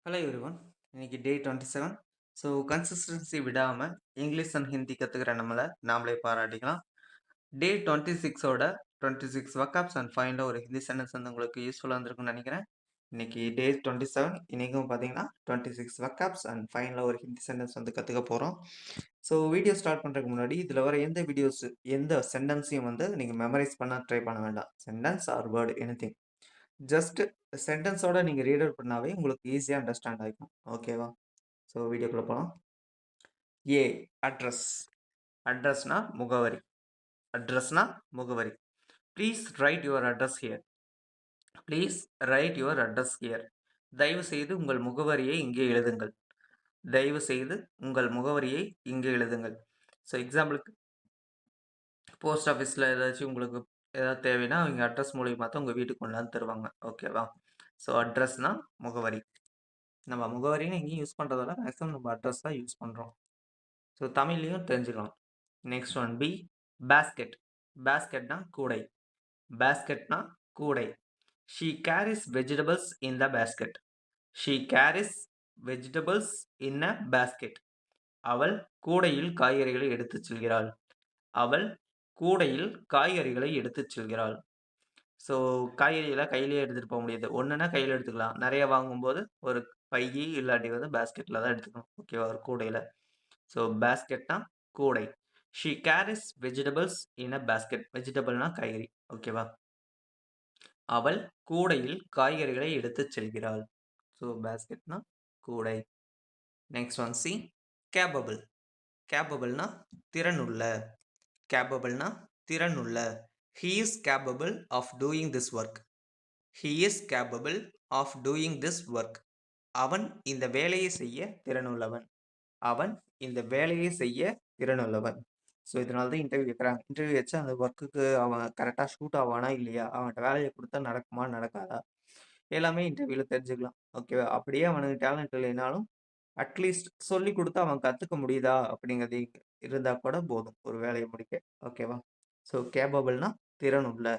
Hello everyone. இன்னைக்கு டே 27. So consistency விடாமல் English and Hindi கற்றுக்கிற நம்மளை நாமளே பாராட்டிக்கலாம். டே 26ஓட 26 வக்காப்ஸ் அண்ட் ஃபைனில் ஒரு ஹிந்தி சென்டென்ஸ் வந்து உங்களுக்கு யூஸ்ஃபுல்லாக இருந்திருக்கும்னு நினைக்கிறேன். இன்னைக்கு டே 27, இன்றைக்கும் பார்த்தீங்கன்னா 26 வக்காப்ஸ் அண்ட் ஃபைனில் ஒரு ஹிந்தி சென்டென்ஸ் வந்து கற்றுக்க போகிறோம். ஸோ வீடியோ ஸ்டார்ட் பண்ணுறதுக்கு முன்னாடி இதில் வர எந்த சென்டென்ஸையும் வந்து நீங்கள் மெமரைஸ் பண்ண ட்ரை பண்ண வேண்டாம். Sentence or word anything. Just சென்டென்ஸோட நீங்க ரீட் அவுட் பண்ணாவே உங்களுக்கு ஈஸியா அண்டர்ஸ்டாண்ட் ஆயிக்கும். ஓகேவா? ஸோ வீடியோக்குள்ள போலாம். ஏ அட்ரஸ். அட்ரஸ்னா முகவரி. அட்ரஸ்னா முகவரி. Please write your address here. Please write your address here. தயவு செய்து உங்கள் முகவரியை இங்கே எழுதுங்கள். தயவு செய்து உங்கள் முகவரியை இங்கே எழுதுங்கள். ஸோ எக்ஸாம்பிளுக்கு போஸ்ட் ஆஃபீஸில் ஏதாச்சும் உங்களுக்கு ஏதாவது தேவைன்னா அவங்க அட்ரஸ் மூலியமாக தான் உங்கள் வீட்டுக்கு கொண்டாந்து தருவாங்க. ஓகேவா? ஸோ அட்ரஸ்னா முகவரி. நம்ம முகவரின்னு எங்கேயும் யூஸ் பண்ணுறதால மேக்ஸிமம் நம்ம அட்ரஸ் தான் யூஸ் பண்ணுறோம். ஸோ தமிழ்லையும் தெரிஞ்சுக்கலாம். Next one B basket. பேஸ்கெட்னா கூடை. பேஸ்கெட்னா கூடை. She carries vegetables in the basket. She carries vegetables in a basket. அவள் கூடையில் காய்கறிகளை எடுத்துச் செல்கிறாள். அவள் கூடையில் காய்கறிகளை எடுத்துச் செல்கிறாள். ஸோ காய்கறியெல்லாம் கையிலேயே எடுத்துகிட்டு போக முடியாது. ஒன்றுனா கையில் எடுத்துக்கலாம். நிறைய வாங்கும்போது ஒரு பையி இல்லாட்டி வந்து பேஸ்கெட்டில் தான் எடுத்துக்கணும். ஓகேவா? ஒரு கூடையில். ஸோ பேஸ்கெட்னா கூடை. She carries vegetables in a basket. வெஜிடபிள்னா காய்கறி. ஓகேவா? அவள் கூடையில் காய்கறிகளை எடுத்துச் செல்கிறாள். ஸோ பேஸ்கெட்னா கூடை. Next one C capable. கேப்பபிள்னா திறனுள்ள. கேப்பபிள்னா திறனுள்ள. He is capable of doing this work. He is capable of doing this work. அவன் இந்த வேலையை செய்ய திறனுள்ளவன். அவன் இந்த வேலையை செய்ய திறனுள்ளவன். ஸோ இதனால தான் இன்டர்வியூ வைக்கிறாங்க. இன்டர்வியூ வச்சு அந்த ஒர்க்குக்கு அவன் கரெக்டாக ஷூட் ஆவானா இல்லையா, அவன்கிட்ட வேலையை கொடுத்தா நடக்குமா நடக்காதா, எல்லாமே இன்டர்வியூவில் தெரிஞ்சுக்கலாம். ஓகேவா? அப்படியே அவனுக்கு டேலண்ட் இல்லைனாலும் அட்லீஸ்ட் சொல்லி கொடுத்து அவன் கற்றுக்க முடியுதா அப்படிங்கிறது இருந்தால் கூட போதும் ஒரு வேலையை முடிக்க. ஓகேவா? ஸோ கேப்பபிள்னா திறனுள்ள.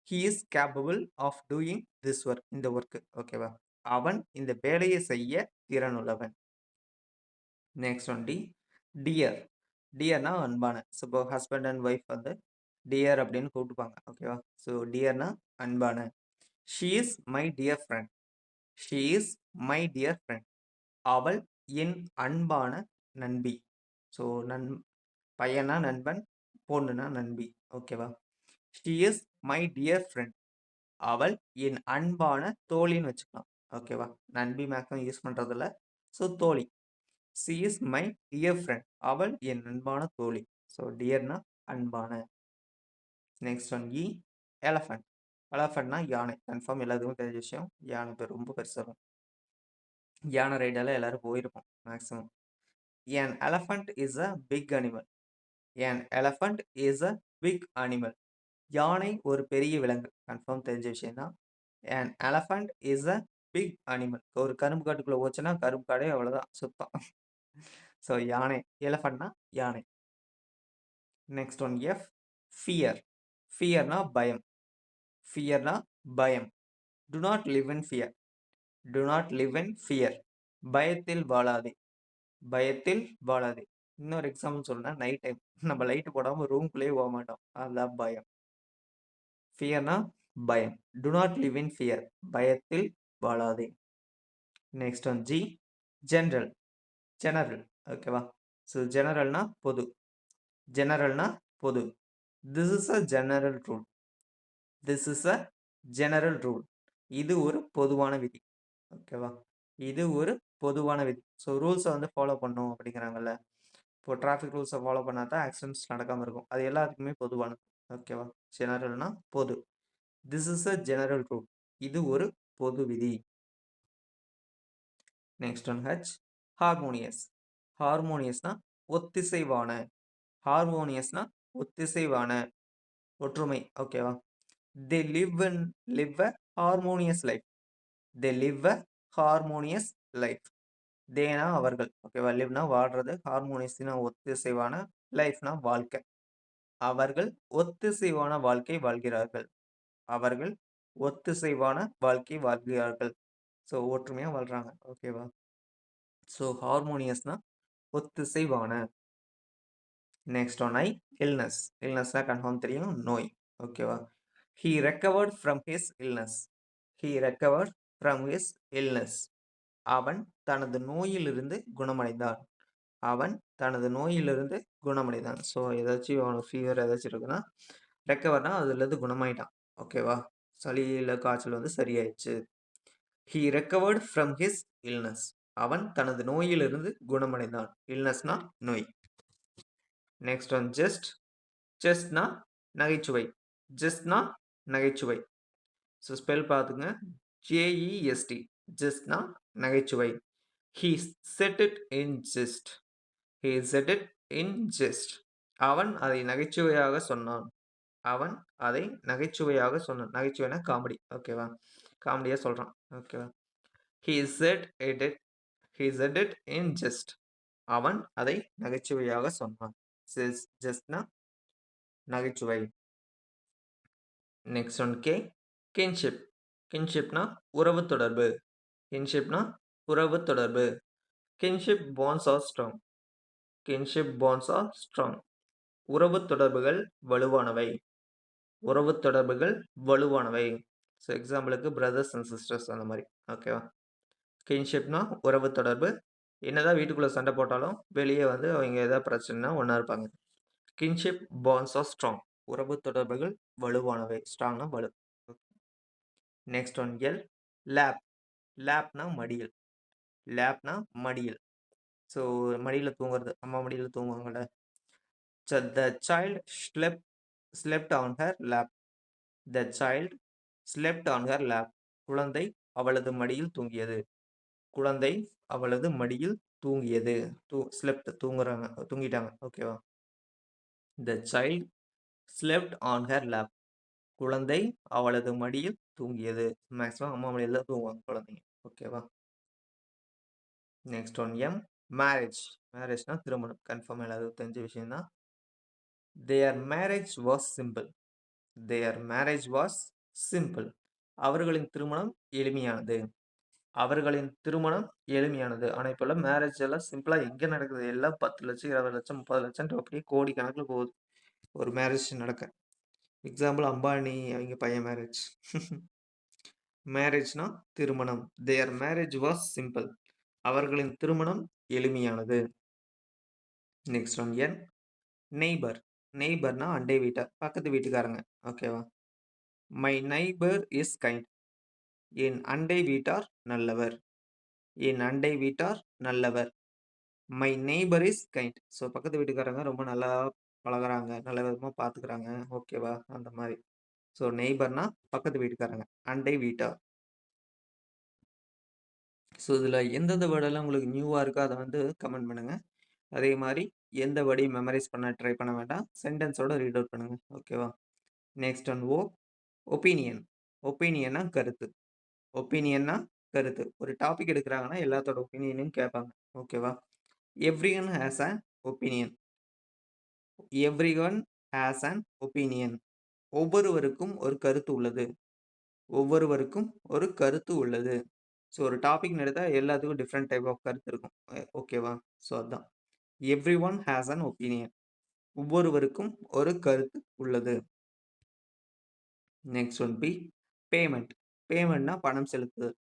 He is capable of doing this work. இந்த ஒர்க்கு. ஓகேவா? அவன் இந்த வேலையை செய்ய திறனுள்ளவன். Next one D dear. டியர்னா அன்பான. ஸோ இப்போ ஹஸ்பண்ட் அண்ட் ஒய்ஃப் வந்து டியர் அப்படின்னு கூப்பிட்டுப்பாங்க. ஓகேவா? ஸோ டியர்னா அன்பான. She is my dear friend. She is my dear friend. அவள் என் அன்பான நண்பி. ஸோ பையனா நண்பன், பொண்ணுனா நண்பி. ஓகேவா? She is my dear friend. அவள் என் அன்பான தோழின்னு வச்சுக்கலாம். ஓகேவா? நண்பி மேக்ஸிமம் யூஸ் பண்றதில்ல. ஸோ தோழி. C is my dear friend. அவள் என் அன்பான தோழி. ஸோ டியர்னா அன்பான. நெக்ஸ்ட் ஒன் இ எலஃபண்ட். எலஃபண்ட்னா யானை. கன்ஃபார்ம் எல்லாத்துக்கும் தெரிஞ்ச விஷயம். யானை பேர் ரொம்ப பெருசாகும். யானை ரைடெல்லாம் எல்லாரும் போயிருப்போம் maximum. An elephant is a big animal. An elephant is a big animal. யானை ஒரு பெரிய விலங்கு. கன்ஃபார்ம் தெரிஞ்ச விஷயம் தான். An elephant is a big animal. ஒரு கரும்பு காட்டுக்குள்ள போச்சுன்னா கரும்பு காடே அவ்வளோதான் சுத்தம். ஸோ யானை. எலஃபண்ட்னா யானை. Next one F fear. ஃபியர்னா பயம். ஃபியர்னா பயம். Do not live in fear. Do not live in fear. பயத்தில் வாழாதே. பயத்தில் வாழாதே. இன்னொரு எக்ஸாம்பிள் சொல்லணும்னா நைட் டைம் நம்ம லைட் போடாமல் ரூம்குள்ளேயே போக மாட்டோம். அதுதான் பயம். ஃபியர்னா பயம். Do not live in fear. பயத்தில் வாழாதே. Next one G general. General. ஓகேவா? ஸோ ஜெனரல்னா பொது. ஜெனரல்னா பொது. This is a general rule. This is a general rule. இது ஒரு பொதுவான விதி. ஓகேவா? இது ஒரு பொதுவான விதி. ஸோ ரூல்ஸை வந்து ஃபாலோ பண்ணும் அப்படிங்கிறாங்கல்ல. இப்போ டிராஃபிக் ரூல்ஸை ஃபாலோ பண்ணால் தான் ஆக்சிடென்ட்ஸ் நடக்காமல் இருக்கும். அது எல்லாத்துக்குமே பொதுவானது. ஓகேவா? ஜெனரல்னா பொது. This is a general rule. இது ஒரு பொது விதி. Next one H harmonious. ஹார்மோனியஸ்னா ஒத்திசைவான. ஹார்மோனியஸ்னா ஒத்திசைவான, ஒற்றுமை. ஓகேவா? They live a harmonious life. They live a harmonious life. தேனா அவர்கள். ஓகேவா? லிவ்னா வாழ்றது. ஹார்மோனியஸ்னா ஒத்திசைவான. லைஃப்னா வாழ்க்கை. அவர்கள் ஒத்திசைவான வாழ்க்கை வாழ்கிறார்கள். அவர்கள் ஒத்திசைவான வாழ்க்கை வாழ்கிறார்கள். ஸோ ஒற்றுமையா வாழ்றாங்க. ஓகேவா? ஸோ ஹார்மோனியஸ்னா ஒத்திசைவான. Next one illness. இல்னஸ்னா கன்ஃபார்ம் தெரியும். நோய். ஓகேவா? He recovered from his illness. He recovered from his illness. அவன் தனது நோயிலிருந்து குணமடைந்தான். அவன் தனது நோயிலிருந்து குணமடைந்தான். ஸோ ஏதாச்சும் அவனுக்கு ஃபீவர் ஏதாச்சும் இருக்குன்னா, ரெக்கவர்னா அதுலேருந்து குணமாயிட்டான். ஓகேவா? சளி இல்ல காய்ச்சல் வந்து சரியாயிடுச்சு. He recovered from his illness. அவன் தனது நோயிலிருந்து குணமடைந்தான். இல்னஸ்னா நோய். Next one just. ஜஸ்ட்னா நகைச்சுவை. ஜஸ்ட்னா நகைச்சுவை. ஸோ ஸ்பெல் பார்த்துங்க. ஜேஇஎஸ்டி. ஜஸ்ட்னா நகைச்சுவை. He said it in just. He said it in just. அவன் அதை நகைச்சுவையாக சொன்னான். அவன் அதை நகைச்சுவையாக சொன்னான். நகைச்சுவைனா காமெடி. ஓகேவா? காமெடியா சொல்றான். ஓகேவா? He said it it he said it in just. அவன் அதை நகைச்சுவையாக சொன்னான். ஜஸ்ட்னா நகைச்சுவை. Next one kinship. கின்ஷிப்னா உறவு தொடர்பு. கின்ஷிப்னா உறவு தொடர்பு. Kinship bonds are strong. Kinship bonds are strong. உறவு தொடர்புகள் வலுவானவை. உறவு தொடர்புகள் வலுவானவை. ஸோ எக்ஸாம்பிளுக்கு பிரதர்ஸ் அண்ட் சிஸ்டர்ஸ் அந்த மாதிரி. ஓகேவா? கின்ஷிப்னா உறவு தொடர்பு. என்னதான் வீட்டுக்குள்ள சண்டை போட்டாலும் வெளியே வந்து அவங்க ஏதாவது பிரச்சனைனா ஒன்றா இருப்பாங்க. Kinship bonds are strong. உறவு தொடர்புகள் வலுவானவை. ஸ்ட்ராங்னா வலு. Next one lap. லேப்னா மடியல். லேப்னா மடியல். ஸோ மடியில் தூங்குறது. அம்மா மடியில் தூங்குவாங்கள்ல. The child slept on her lap. The child slept on her lap. குழந்தை அவளது மடியில் தூங்கியது. குழந்தை அவளது மடியில் தூங்கியது. ஸ்லெப்ட் தூங்குறாங்க, தூங்கிட்டாங்க. ஓகேவா? த child slept on her lap. குழந்தை அவளது மடியில் தூங்கியது. மேக்ஸிமம் அம்மா மடியில் தான் தூங்குவாங்க குழந்தைங்க. ஓகேவா? Next one marriage. மேரேஜ்னா திருமணம். கன்ஃபார்ம் எல்லாருக்கும் தெரிஞ்ச விஷயம் தான். தேர் marriage was simple. There marriage was simple. அவர்களின் திருமணம் எளிமையானது. அவர்களின் திருமணம் எளிமையானது. ஆனா இப்போல்லாம் மேரேஜ் எல்லாம் சிம்பிளா எங்க நடக்குது? எல்லாம் 10 லட்சம், 20 லட்சம், 30 லட்சம் அப்படியே கோடி கணக்குல போகுது. ஒரு மேரேஜ் நடக்க. எக்ஸாம்பிள் அம்பானி அவங்க பையன் மேரேஜ். மேரேஜ்னா திருமணம். தேர் மேரேஜ் வாஸ் சிம்பிள். அவர்களின் திருமணம் எளிமையானது. Next one neighbour. நெய்பர்னா அண்டை வீட்டார், பக்கத்து வீட்டுக்காரங்க. ஓகேவா? My neighbour is kind. என் அண்டை வீட்டார் நல்லவர். என் அண்டை வீட்டார் நல்லவர். My neighbour is kind. So பக்கத்து வீட்டுக்காரங்க ரொம்ப நல்லா பழகுறாங்க, நல்ல விதமாக பார்த்துக்கிறாங்க. ஓகேவா? அந்த மாதிரி. ஸோ நெய்பர்னா பக்கத்து வீட்டுக்காரங்க, அண்டை வீட்டார். ஸோ இதில் எந்தெந்த வேர்டெல்லாம் உங்களுக்கு நியூவாக இருக்கோ அதை வந்து கமெண்ட் பண்ணுங்கள். அதே மாதிரி எந்த வேர்டையும் மெமரைஸ் பண்ண ட்ரை பண்ண வேண்டாம். சென்டென்ஸோட ரீட் அவுட் பண்ணுங்கள். ஓகேவா? Next one opinion. ஒப்பீனியன்னா கருத்து. ஒப்பீனியன்னா கருத்து. ஒரு டாபிக் எடுக்கிறாங்கன்னா எல்லாத்தோட ஒப்பீனியனையும் கேட்பாங்க. ஓகேவா? Everyone has an opinion. Everyone has an opinion. ஒவ்வொருவருக்கும் ஒரு கருத்து உள்ளது. ஒவ்வொருவருக்கும் ஒரு கருத்து உள்ளது. ஸோ ஒரு டாபிக் எடுத்தா எல்லாத்துக்கும் டிஃப்ரெண்ட் டைப் ஆஃப் கருத்து இருக்கும். ஓகேவா? ஸோ அதான். Everyone has an opinion. ஒவ்வொருவருக்கும் ஒரு கருத்து உள்ளது. Next one payment. பேமெண்ட்னா பணம் செலுத்துதல்.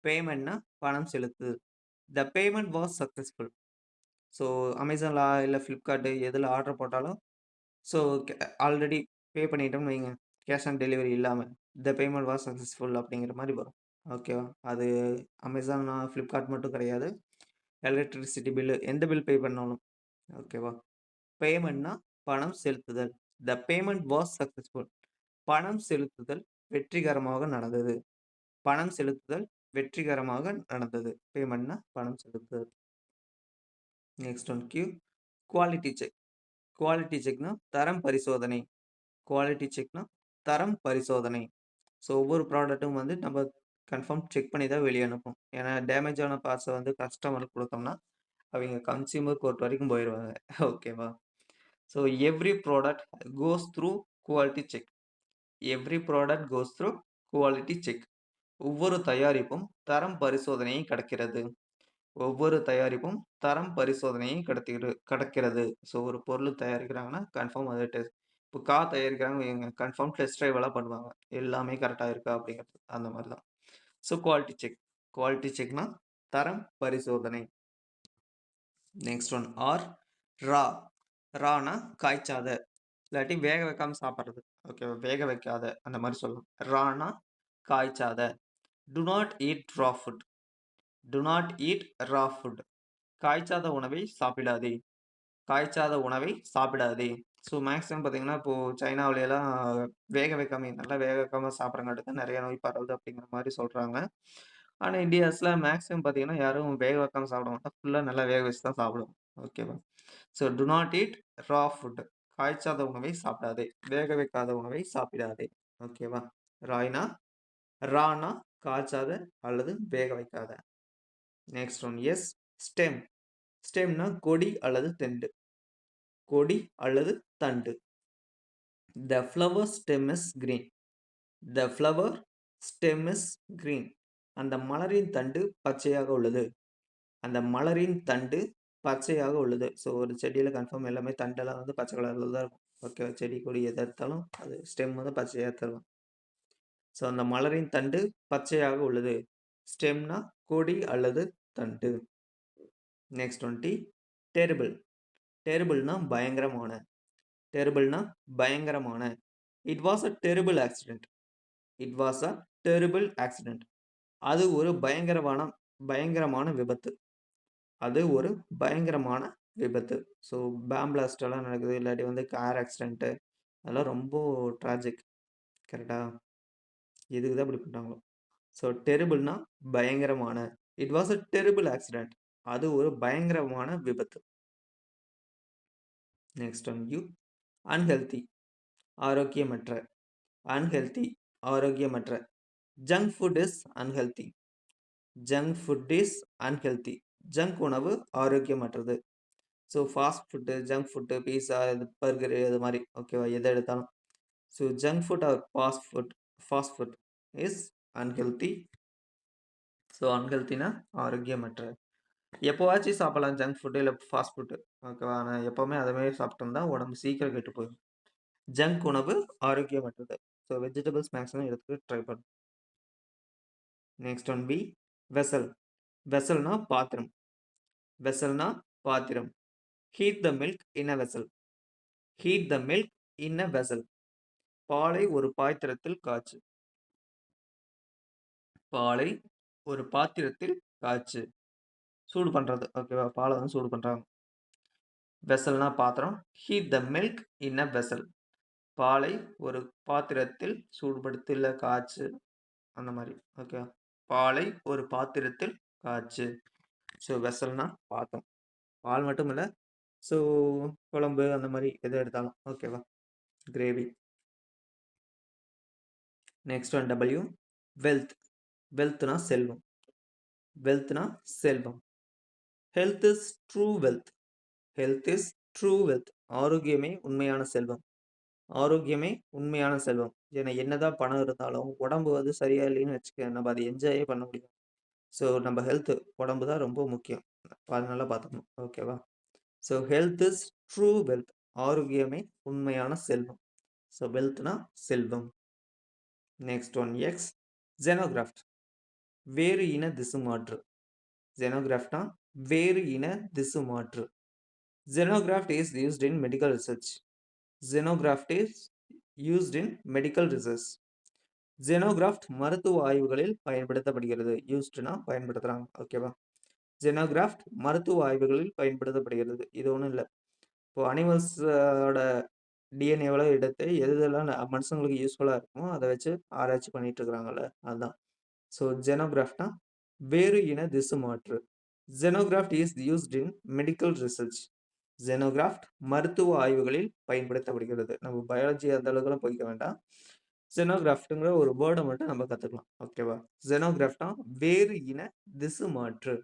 பேமெண்ட்னா பணம் செலுத்துதல். The payment was successful. So அமேசானில் இல்லை ஃப்ளிப்கார்ட்டு எதில் ஆர்டர் போட்டாலும் ஸோ ஆல்ரெடி பே பண்ணிட்டோம்னு வைங்க, கேஷ் ஆன் டெலிவரி இல்லாமல் த பேமெண்ட் வாஸ் சக்ஸஸ்ஃபுல் அப்படிங்கிற மாதிரி வரும். ஓகேவா? அது அமேசான் ஃப்ளிப்கார்ட் மட்டும் கிடையாது. எலக்ட்ரிசிட்டி பில்லு எந்த பில் பே பண்ணாலும். ஓகேவா? பேமெண்ட்னா பணம் செலுத்துதல். The payment was successful. பணம் செலுத்துதல் வெற்றிகரமாக நடந்தது. பணம் செலுத்துதல் வெற்றிகரமாக நடந்தது. பேமெண்ட்னா பணம் செலுத்துதல். Next one quality check. குவாலிட்டி செக்னா தரம் பரிசோதனை. குவாலிட்டி செக்னா தரம் பரிசோதனை. ஸோ ஒவ்வொரு ப்ராடக்ட்டும் வந்து நம்ம கன்ஃபார்ம் செக் பண்ணி தான் வெளியே அனுப்போம். ஏன்னா டேமேஜான பார்ட்ஸை வந்து கஸ்டமருக்கு கொடுத்தோம்னா அவங்க கன்சியூமர் கோர்ட் வரைக்கும் போயிடுவாங்க. ஓகேவா? So every product goes through quality check. Every product goes through quality check. ஒவ்வொரு தயாரிப்பும் தரம் பரிசோதனையை கடக்கிறது. ஒவ்வொரு தயாரிப்பும் தரம் பரிசோதனையை கடக்கிறது. ஸோ ஒரு பொருள் தயாரிக்கிறாங்கன்னா, கன்ஃபார்ம் அது இப்போ கார் தயாரிக்கிறாங்கன்னு வையுங்க, கன்ஃபார்ம் டெஸ்ட் டிரைவ் எல்லாம் பண்ணுவாங்க. எல்லாமே கரெக்ட்டா இருக்கா அப்படிங்கிறது. அந்த மாரி தான். So quality check. குவாலிட்டி செக்னா தரம் பரிசோதனை. நெக்ஸ்ட் ஒன் ரா. ரானா காய்ச்சாத. இல்லாட்டி வேக வைக்காம சாப்பிடுறது. ஓகேவா? வேக வைக்காத அந்த மாரி சொல்லலாம். ரானா காய்ச்சாத. Do not eat raw food. Do not eat raw food. காய்ச்சாத உணவை சாப்பிடாதே. காய்ச்சாத உணவை சாப்பிடாதே. ஸோ மேக்ஸிமம் பார்த்தீங்கன்னா, இப்போ சைனாவுலலாம் வேக வைக்காம நல்லா வேக வைக்காம சாப்பிடுறங்காட்டி தான் நெறைய நோய் பரவுது அப்படிங்கிற மாரி சொல்றாங்க. ஆனா இந்தியாஸ்ல மேக்ஸிமம் பார்த்தீங்கன்னா, யாரும் வேக வைக்காம சாப்பிட மாட்டோம். ஃபுல்லா நல்லா வேக வச்சு தான் சாப்பிடுவோம். ஓகேவா? So do not eat raw food. காய்ச்சாத உணவை சாப்பிடாதே. வேக வைக்காத உணவை சாப்பிடாதே. ஓகேவா? ராய்னா ரானா காய்ச்சாத அல்லது வேக வைக்காத. Next one stem. ஸ்டெம்னா கொடி அல்லது தண்டு. கொடி அல்லது தண்டு. The flower stem is green. The flower stem is green. அந்த மலரின் தண்டு பச்சையாக உள்ளது. அந்த மலரின் தண்டு பச்சையாக உள்ளது. ஸோ ஒரு செடியில கன்ஃபார்ம் எல்லாமே தண்டெல்லாம் வந்து பச்சை கலர்ல தான் இருக்கும். ஓகே. செடி, கொடி எத எடுத்தாலும் அது ஸ்டெம் வந்து பச்சையா தரும். ஸோ அந்த மலரின் தண்டு பச்சையாக உள்ளது. ஸ்டெம்னா கொடி அல்லது தண்டு. Next 20 terrible. டெரிபிள்னா பயங்கரமான. டெரிபிள்னா பயங்கரமான. It was a terrible accident. It was a terrible accident. அது ஒரு பயங்கரமான விபத்து. அது ஒரு பயங்கரமான விபத்து. ஸோ பாம் பிளாஸ்ட் எல்லாம் நடக்குது. இல்லாட்டி வந்து கார் ஆக்சிடென்ட் அதெல்லாம் ரொம்ப ட்ராஜிக். கரெக்ட்டா? எதுக்கு தான் இப்படி பண்றாங்களோ? ஸோ டெரிபிள்னா பயங்கரமான. It was a terrible accident. அது ஒரு பயங்கரமான விபத்து. Next one unhealthy. ஆரோக்கியமற்ற. அன்ஹெல்தி ஆரோக்கியமற்ற. Junk food is unhealthy. Junk food is unhealthy. Junk உணவு ஆரோக்கியமற்றது. So fast food, junk food, pizza, இது பர்கரு அது மாரி ஓகேவா? எத எடுத்தாலும். So junk food or fast food is unhealthy. So அன்ஹெல்தினா ஆரோக்கியமற்ற. எப்போவாச்சும் சாப்பிடலாம் ஜங்க் ஃபுட்டு இல்ல ஃபாஸ்ட் ஃபுட்டு. ஓகேவா? ஆனா எப்பவுமே அதே மாரி சாப்பிட்டு இருந்தா உடம்பு சீக்கிரம் கெட்டு போயிரும். ஜங்க் உணவு ஆரோக்கியமற்றது. ஸோ வெஜிடபிள்ஸ் மேக்ஸிமம் எடுத்துக்க ட்ரை பண்ணுங்க. Next one vessel. வெசல்னா பாத்திரம். வெசல்னா பாத்திரம். Heat the milk in a vessel. Heat the milk in a vessel. பாலை ஒரு பாத்திரத்தில் காய்ச்சு. பாலை ஒரு பாத்திரத்தில் காய்ச்சு. சூடு பண்றது. ஓகேவா? பாலை வந்து சூடு பண்றாங்க. வெசல்னா பாத்திரம். Heat the milk in a vessel. பாலை ஒரு பாத்திரத்தில் சூடுபடுத்து இல்ல காய்ச்சு அந்த மாரி. ஓகேவா? பாலை ஒரு பாத்திரத்தில் காய்ச்சு. ஸோ வெசல்னா பாத்திரம். பால் மட்டும் இல்ல. ஸோ குழம்பு அந்த மாரி எத எடுத்தாலும். ஓகேவா? கிரேவி. Next one wealth. வெல்த்னா செல்வம். வெல்த்னா செல்வம். Health is true wealth. Health is true wealth. ஆரோக்கியமே உண்மையான செல்வம். ஆரோக்கியமே உண்மையான செல்வம். ஏன்னா என்னதான் பணம் இருந்தாலும் உடம்பு வந்து சரியா இல்லைன்னு வச்சுக்க நம்ம அதை என்ஜாயே பண்ண முடியாது. ஸோ நம்ம ஹெல்த் உடம்பு தான் ரொம்ப முக்கியம். அதனால பார்த்துக்கணும். ஓகேவா? So health is true wealth. ஆரோக்கியமே உண்மையான செல்வம். ஸோ வெல்த்னா செல்வம். Next one xenograft. வேறு இன திசு மாற்று. ஜெனோகிராஃப்ட்னா வேறு இன திசு மாற்று. Xenograft is used in medical research. Xenograft is used in medical research. Xenograft மருத்துவ ஆய்வுகளில் பயன்படுத்தப்படுகிறது. யூஸ்டுனா பயன்படுத்துறாங்க. ஓகேவா? Xenograft மருத்துவ ஆய்வுகளில் பயன்படுத்தப்படுகிறது. இது ஒண்ணும் இல்ல. இப்போ அனிமல்ஸ் ஓட டிஎன்ஏவெல்லாம் எடுத்து எது எதெல்லாம் மனுஷங்களுக்கு யூஸ்ஃபுல்லா இருக்குமோ அத வச்சு ஆராய்ச்சி பண்ணிட்டு இருக்காங்கல்ல. அதுதான். ஸோ ஜெனோகிராஃப்ட்னா வேறு இன திசு மாற்று. Xenograft is used in medical research. Xenograft மருத்துவ ஆய்வுகளில் பயன்படுத்தப்படுகிறது. நம்ம பயாலஜி அந்த அளவுக்குலாம் போய்க்க வேண்டாம். Xenograftங்கிற ஒரு வேர்ட மட்டும் நம்ம கத்துக்கலாம். ஓகேவா? Xenograftனா வேறு இன திசு மாற்று.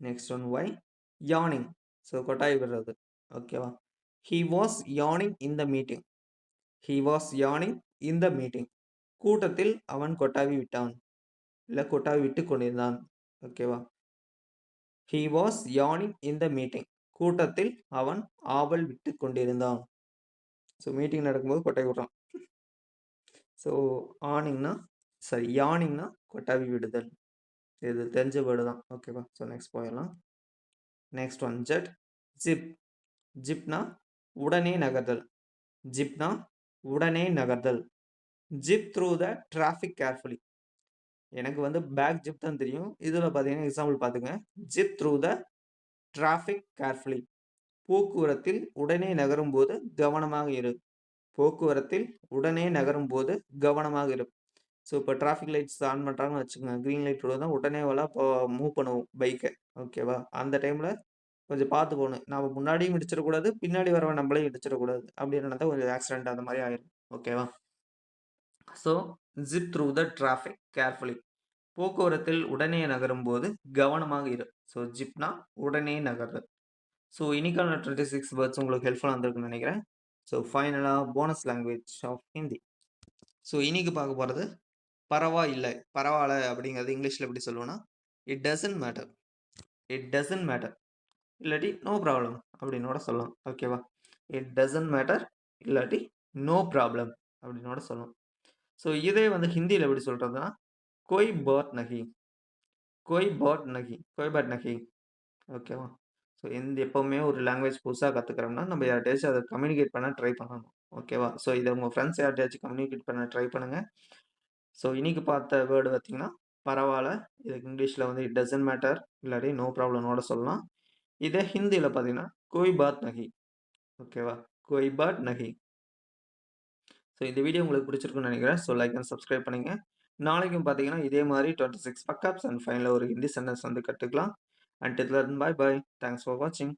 Next one yawning. ஸோ கொட்டாய் விடுறது. ஓகேவா? He was yawning in the meeting. He was yawning in the meeting. கூட்டத்தில் அவன் கொட்டாவி விட்டான். இல்ல கொட்டாவி விட்டுக் கொண்டிருந்தான். ஓகேவா? He was yawning in the meeting. கூட்டத்தில் அவன் ஆவல் விட்டுக் கொண்டிருந்தான். ஸோ மீட்டிங் நடக்கும்போது கொட்டாவி விடுறான். ஸோ யானிங்னா கொட்டாவி விடுதல். இது தெரிஞ்ச வேர்டு தான். ஓகேவா? ஸோ நெக்ஸ்ட் போயிடலாம். Next one zed. ஜிப். ஜிப்னா உடனே நகர்தல். ஜிப்னா உடனே நகர்தல். Zip through the traffic carefully. எனக்கு வந்து பேக் ஜிப் தான் தெரியும். இதில் பார்த்தீங்கன்னா எக்ஸாம்பிள் பார்த்துங்க. Zip through the traffic carefully. போக்குவரத்தில் உடனே நகரும்போது கவனமாக இரு. போக்குவரத்தில் உடனே நகரும்போது கவனமாக இரு. ஸோ இப்போ டிராஃபிக் லைட்ஸ் ஆன் பண்ணுறாங்கன்னு வச்சுக்கோங்க. க்ரீன் லைட் தான் உடனே இப்போ மூவ் பண்ணுவோம் பைக்கை. ஓகேவா? அந்த டைமில் கொஞ்சம் பார்த்து போகணும். நம்ம முன்னாடியும் இடிச்சிடக்கூடாது, பின்னாடி வரவன் நம்மளையும் இடிச்சிடக்கூடாது. அப்படி நடந்தால் ஒரு ஆக்சிடென்ட் அந்த மாதிரி ஆயிடும். ஓகேவா? So zip through the traffic carefully. போக்குவரத்தில் உடனே நகரும் போது கவனமாக இரு. ஸோ ஜிப்னா உடனே நகர்தல். ஸோ இன்னைக்கான 26 வேர்ட்ஸ் உங்களுக்கு ஹெல்ப்ஃபுல்லாக இருந்திருக்குன்னு நினைக்கிறேன். ஸோ ஃபைனலாக bonus language of Hindi. So இன்னைக்கு பார்க்க போகிறது பரவாயில்லை. பரவாயில்ல அப்படிங்கிறது இங்கிலீஷில் எப்படி சொல்லுவோன்னா, it doesn't matter. It doesn't matter இல்லாட்டி நோ ப்ராப்ளம் அப்படின்னோட சொல்லலாம். ஓகேவா? இட் டசன்ட் மேட்டர் இல்லாட்டி நோ ப்ராப்ளம் அப்படின்னோட சொல்லலாம். ஸோ இதே வந்து ஹிந்தியில் எப்படி சொல்கிறதுனா, கோய் பாட் நஹி. கோய் பாட் நஹி. கோய் பாட் நஹி. ஓகேவா? ஸோ எப்போவுமே ஒரு லாங்குவேஜ் புதுசாக கற்றுக்கிறோம்னா நம்ம யார்கிட்டயாச்சும் அதை கம்யூனிகேட் பண்ண ட்ரை பண்ணணும். ஓகேவா? ஸோ இதை உங்கள் ஃப்ரெண்ட்ஸ் யார்கிட்டயாச்சும் கம்யூனிகேட் பண்ண ட்ரை பண்ணுங்கள். ஸோ இன்னைக்கு பார்த்த வேர்டு பார்த்தீங்கன்னா பரவாயில்ல. இதுக்கு இங்கிலீஷில் வந்து இட் டசன்ட் மேட்டர் இல்லாட்டி நோ ப்ராப்ளமோட சொல்லலாம். இதே ஹிந்தியில் பார்த்தீங்கன்னா கோய் பாத் நஹி. ஓகேவா? கோய் பாட் நஹி. ஸோ இந்த வீடியோ உங்களுக்கு பிடிச்சிருக்குன்னு நினைக்கிறேன். ஸோ லைக் அண்ட் சப்ஸ்கிரைப் பண்ணுங்க. நாளைக்கும் பார்த்தீங்கன்னா இதே மாதிரி 26 பக்காப்ஸ் அண்ட் ஃபைனலாக ஒரு ஹிந்தி சென்டென்ஸ் வந்து கற்றுக்கலாம். Until then, bye bye. Thanks for watching.